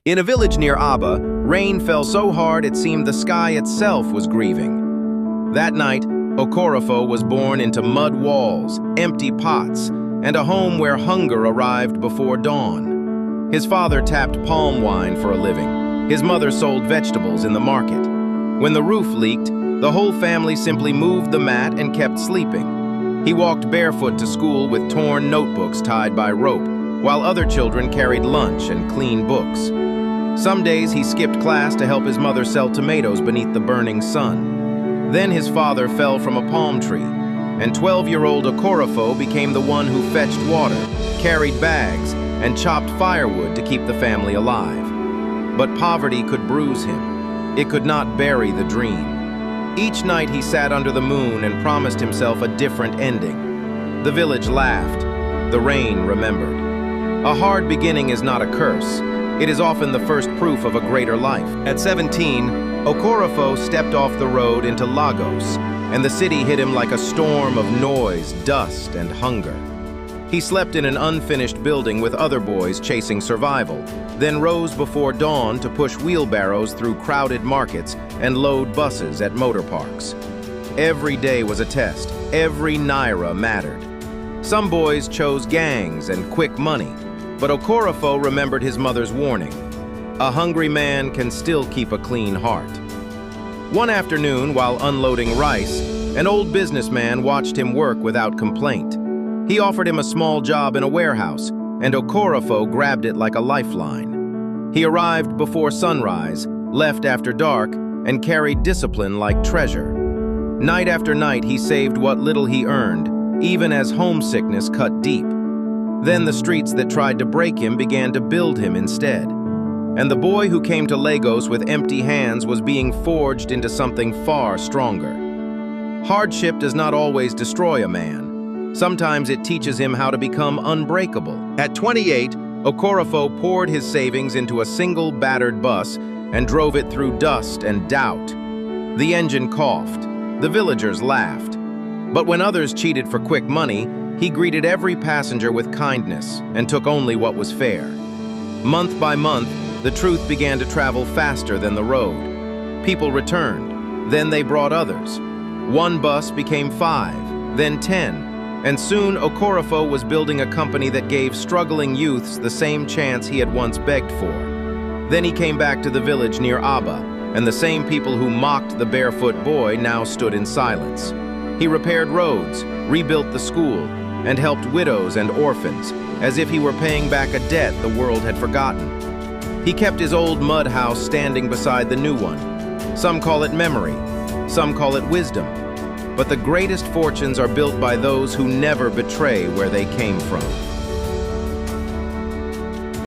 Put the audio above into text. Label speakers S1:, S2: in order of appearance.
S1: In a village near Abba, rain fell so hard it seemed the sky itself was grieving. That night, Okorofo was born into mud walls, empty pots, and a home where hunger arrived before dawn. His father tapped palm wine for a living. His mother sold vegetables in the market. When the roof leaked, the whole family simply moved the mat and kept sleeping. He walked barefoot to school with torn notebooks tied by rope, while other children carried lunch and clean books. Some days he skipped class to help his mother sell tomatoes beneath the burning sun. Then his father fell from a palm tree, and 12-year-old Okorofo became the one who fetched water, carried bags, and chopped firewood to keep the family alive. But poverty could bruise him. It could not bury the dream. Each night he sat under the moon and promised himself a different ending. The village laughed. The rain remembered. A hard beginning is not a curse. It is often the first proof of a greater life. At 17, Okorofo stepped off the road into Lagos, and the city hit him like a storm of noise, dust, and hunger. He slept in an unfinished building with other boys chasing survival, then rose before dawn to push wheelbarrows through crowded markets and load buses at motor parks. Every day was a test. Every naira mattered. Some boys chose gangs and quick money, but Okorofo remembered his mother's warning. A hungry man can still keep a clean heart. One afternoon, while unloading rice, an old businessman watched him work without complaint. He offered him a small job in a warehouse, and Okorofo grabbed it like a lifeline. He arrived before sunrise, left after dark, and carried discipline like treasure. Night after night, he saved what little he earned, even as homesickness cut deep. Then the streets that tried to break him began to build him instead. And the boy who came to Lagos with empty hands was being forged into something far stronger. Hardship does not always destroy a man. Sometimes it teaches him how to become unbreakable. At 28, Okorofo poured his savings into a single battered bus and drove it through dust and doubt. The engine coughed. The villagers laughed. But when others cheated for quick money, he greeted every passenger with kindness and took only what was fair. Month by month, the truth began to travel faster than the road. People returned. Then they brought others. One bus became 5, then 10, and soon Okorofo was building a company that gave struggling youths the same chance he had once begged for. Then he came back to the village near Abba, and the same people who mocked the barefoot boy now stood in silence. He repaired roads, rebuilt the school, and helped widows and orphans, as if he were paying back a debt the world had forgotten. He kept his old mud house standing beside the new one. Some call it memory, some call it wisdom. But the greatest fortunes are built by those who never betray where they came from.